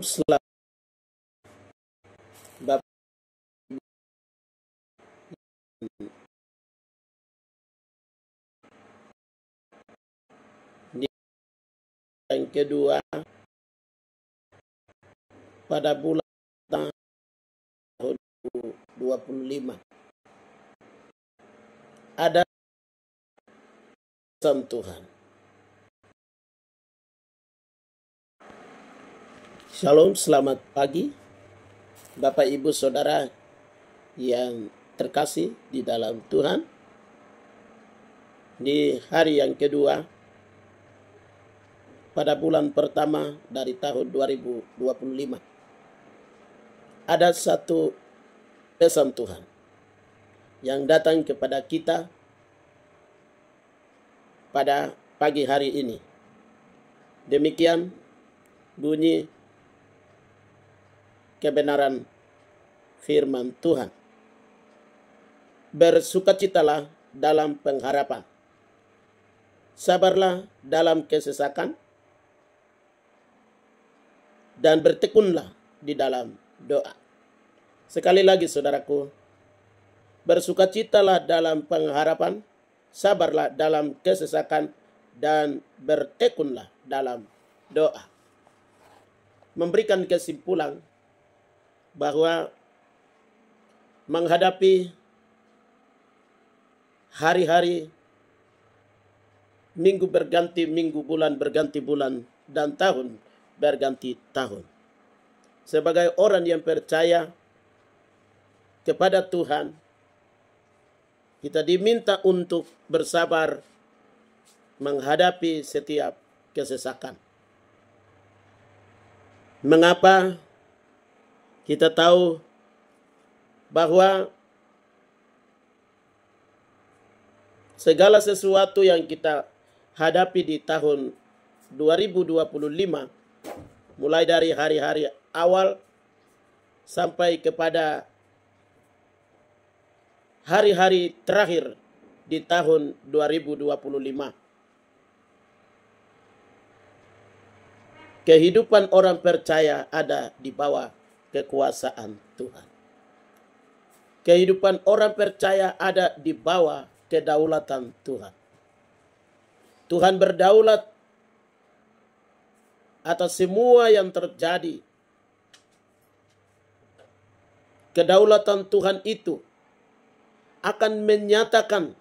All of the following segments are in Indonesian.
Selamat Bapak di yang kedua pada bulan tahun 2025 ada pesan Tuhan. Shalom, selamat pagi Bapak Ibu Saudara yang terkasih di dalam Tuhan. Di hari yang kedua pada bulan pertama dari tahun 2025 ada satu pesan Tuhan yang datang kepada kita pada pagi hari ini. Demikian bunyi kebenaran firman Tuhan. Bersukacitalah dalam pengharapan, sabarlah dalam kesesakan, dan bertekunlah di dalam doa. Sekali lagi saudaraku, bersukacitalah dalam pengharapan, sabarlah dalam kesesakan, dan bertekunlah dalam doa. Memberikan kesimpulan bahwa menghadapi hari-hari, minggu berganti minggu, bulan berganti bulan, dan tahun berganti tahun, sebagai orang yang percaya kepada Tuhan, kita diminta untuk bersabar menghadapi setiap kesesakan. Mengapa? Kita tahu bahwa segala sesuatu yang kita hadapi di tahun 2025, mulai dari hari-hari awal sampai kepada hari-hari terakhir di tahun 2025. Kehidupan orang percaya ada di bawah kekuasaan Tuhan. Kehidupan orang percaya ada di bawah kedaulatan Tuhan. Tuhan berdaulat atas semua yang terjadi. Kedaulatan Tuhan itu akan menyatakan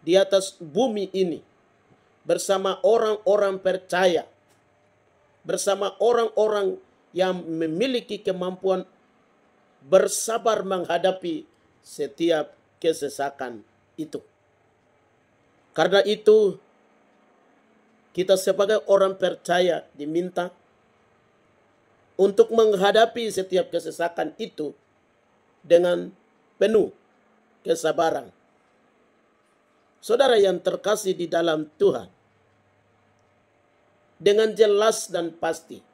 di atas bumi ini bersama orang-orang percaya, bersama orang-orang yang memiliki kemampuan bersabar menghadapi setiap kesesakan itu. Karena itu, kita sebagai orang percaya diminta untuk menghadapi setiap kesesakan itu dengan penuh kesabaran. Saudara yang terkasih di dalam Tuhan, dengan jelas dan pasti,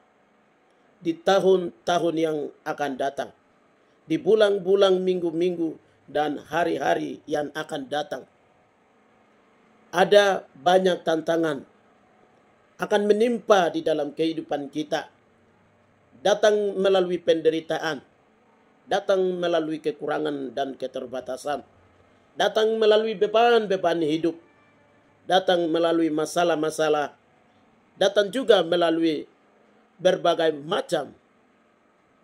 di tahun-tahun yang akan datang, di bulan-bulan, minggu-minggu, dan hari-hari yang akan datang, ada banyak tantangan akan menimpa di dalam kehidupan kita. Datang melalui penderitaan, datang melalui kekurangan dan keterbatasan, datang melalui beban-beban hidup, datang melalui masalah-masalah, datang juga melalui berbagai macam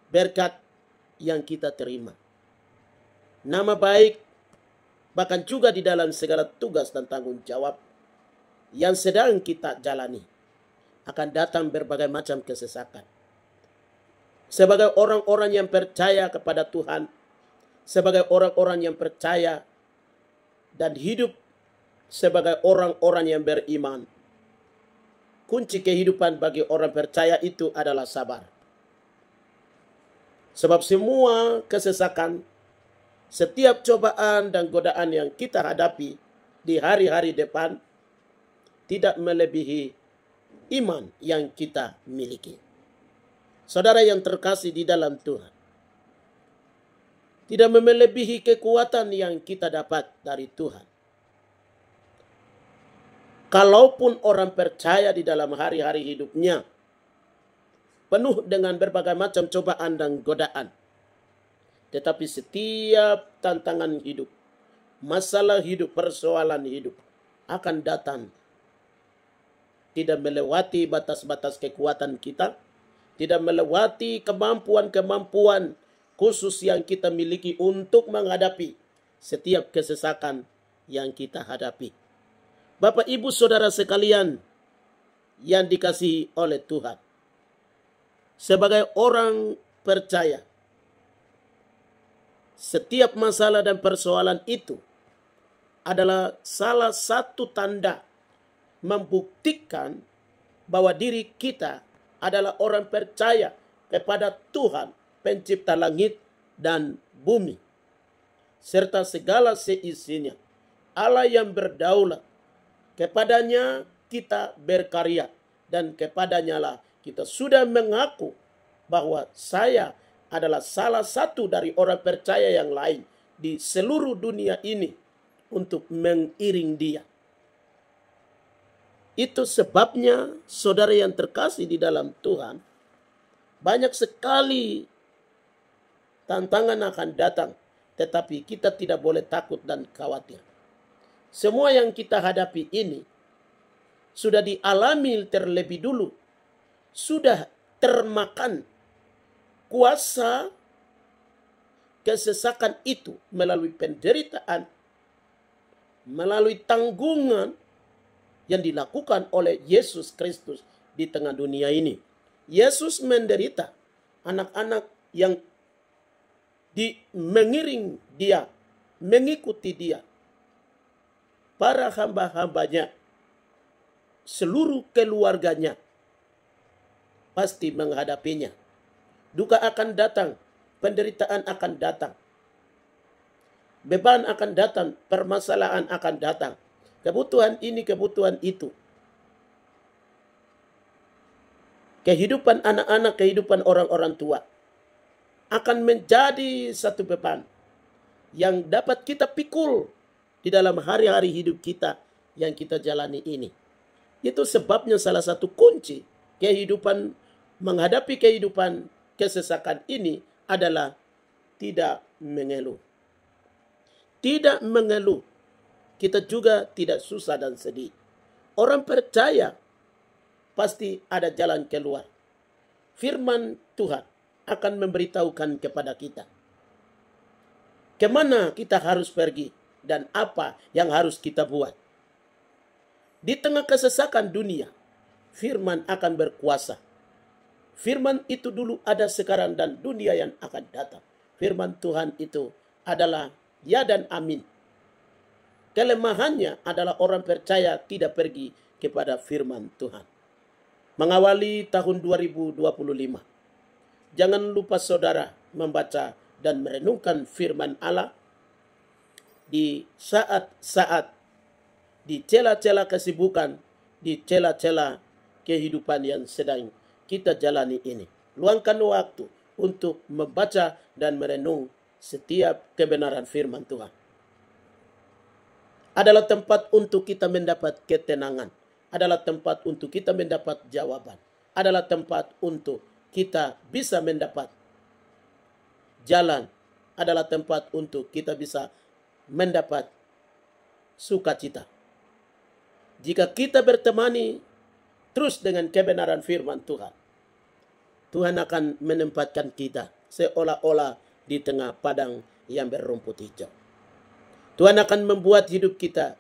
berkat yang kita terima. Nama baik, bahkan juga di dalam segala tugas dan tanggung jawab yang sedang kita jalani, akan datang berbagai macam kesesakan. Sebagai orang-orang yang percaya kepada Tuhan, sebagai orang-orang yang percaya dan hidup sebagai orang-orang yang beriman, kunci kehidupan bagi orang percaya itu adalah sabar. Sebab semua kesesakan, setiap cobaan dan godaan yang kita hadapi di hari-hari depan tidak melebihi iman yang kita miliki. Saudara yang terkasih di dalam Tuhan, tidak melebihi kekuatan yang kita dapat dari Tuhan. Kalaupun orang percaya di dalam hari-hari hidupnya penuh dengan berbagai macam cobaan dan godaan. Tetapi setiap tantangan hidup, masalah hidup, persoalan hidup akan datang. Tidak melewati batas-batas kekuatan kita, tidak melewati kemampuan-kemampuan khusus yang kita miliki untuk menghadapi setiap kesesakan yang kita hadapi. Bapak, Ibu, Saudara sekalian yang dikasihi oleh Tuhan, sebagai orang percaya, setiap masalah dan persoalan itu adalah salah satu tanda membuktikan bahwa diri kita adalah orang percaya kepada Tuhan, pencipta langit dan bumi, serta segala seisinya. Allah yang berdaulat, kepadanya kita berkarya, dan kepadanya lah kita sudah mengaku bahwa saya adalah salah satu dari orang percaya yang lain di seluruh dunia ini untuk mengiring dia. Itu sebabnya, saudara yang terkasih di dalam Tuhan, banyak sekali tantangan akan datang, tetapi kita tidak boleh takut dan khawatir. Semua yang kita hadapi ini sudah dialami terlebih dulu, sudah termakan kuasa kesesakan itu melalui penderitaan, melalui tanggungan yang dilakukan oleh Yesus Kristus di tengah dunia ini. Yesus menderita, anak-anak yang mengiring dia, mengikuti dia, para hamba-hambanya, seluruh keluarganya pasti menghadapinya. Duka akan datang, penderitaan akan datang, beban akan datang, permasalahan akan datang, kebutuhan ini, kebutuhan itu. Kehidupan anak-anak, kehidupan orang-orang tua akan menjadi satu beban yang dapat kita pikul di dalam hari-hari hidup kita yang kita jalani ini. Itu sebabnya salah satu kunci kehidupan, menghadapi kehidupan kesesakan ini adalah tidak mengeluh. Tidak mengeluh. Kita juga tidak susah dan sedih. Orang percaya pasti ada jalan keluar. Firman Tuhan akan memberitahukan kepada kita kemana kita harus pergi dan apa yang harus kita buat. Di tengah kesesakan dunia, firman akan berkuasa. Firman itu dulu ada, sekarang, dan dunia yang akan datang. Firman Tuhan itu adalah ya dan amin. Kelemahannya adalah orang percaya tidak pergi kepada firman Tuhan. Mengawali tahun 2025, jangan lupa saudara membaca dan merenungkan firman Allah di saat-saat, di celah-celah kesibukan, di celah-celah kehidupan yang sedang kita jalani ini. Luangkan waktu untuk membaca dan merenung setiap kebenaran firman Tuhan. Adalah tempat untuk kita mendapat ketenangan. Adalah tempat untuk kita mendapat jawaban. Adalah tempat untuk kita bisa mendapat jalan. Adalah tempat untuk kita bisa mendapat sukacita. Jika kita bertemani terus dengan kebenaran firman Tuhan, Tuhan akan menempatkan kita seolah-olah di tengah padang yang berumput hijau. Tuhan akan membuat hidup kita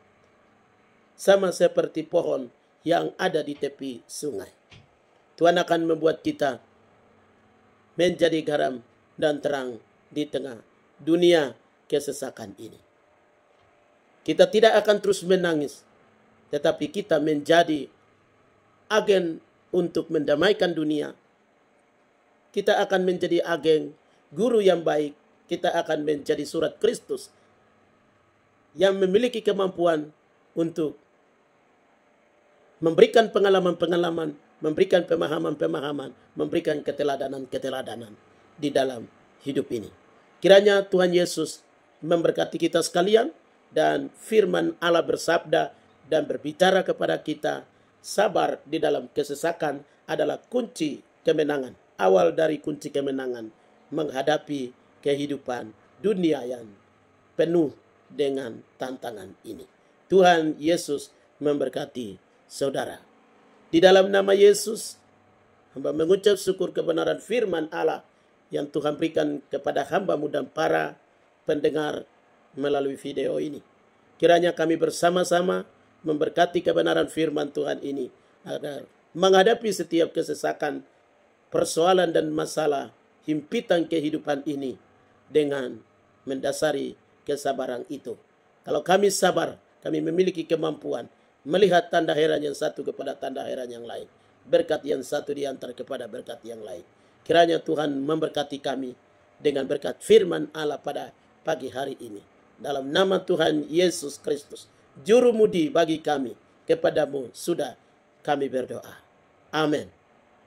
sama seperti pohon yang ada di tepi sungai. Tuhan akan membuat kita menjadi garam dan terang di tengah dunia kesesakan ini. Kita tidak akan terus menangis, tetapi kita menjadi agen untuk mendamaikan dunia. Kita akan menjadi agen guru yang baik. Kita akan menjadi surat Kristus yang memiliki kemampuan untuk memberikan pengalaman-pengalaman, memberikan pemahaman-pemahaman, memberikan keteladanan-keteladanan di dalam hidup ini. Kiranya Tuhan Yesus memberkati kita sekalian, dan firman Allah bersabda dan berbicara kepada kita, sabar di dalam kesesakan adalah kunci kemenangan, awal dari kunci kemenangan menghadapi kehidupan dunia yang penuh dengan tantangan ini. Tuhan Yesus memberkati saudara. Di dalam nama Yesus, hamba mengucap syukur kebenaran firman Allah yang Tuhan berikan kepada hamba-Mu dan para pendengar melalui video ini. Kiranya kami bersama-sama memberkati kebenaran firman Tuhan ini agar menghadapi setiap kesesakan, persoalan dan masalah himpitan kehidupan ini dengan mendasari kesabaran itu. Kalau kami sabar, kami memiliki kemampuan melihat tanda heran yang satu kepada tanda heran yang lain, berkat yang satu diantar kepada berkat yang lain. Kiranya Tuhan memberkati kami dengan berkat firman Allah pada pagi hari ini. Dalam nama Tuhan Yesus Kristus, jurumudi bagi kami, kepadamu sudah kami berdoa. Amin.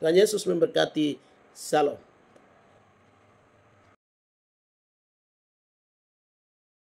Tuhan Yesus memberkati. Salam.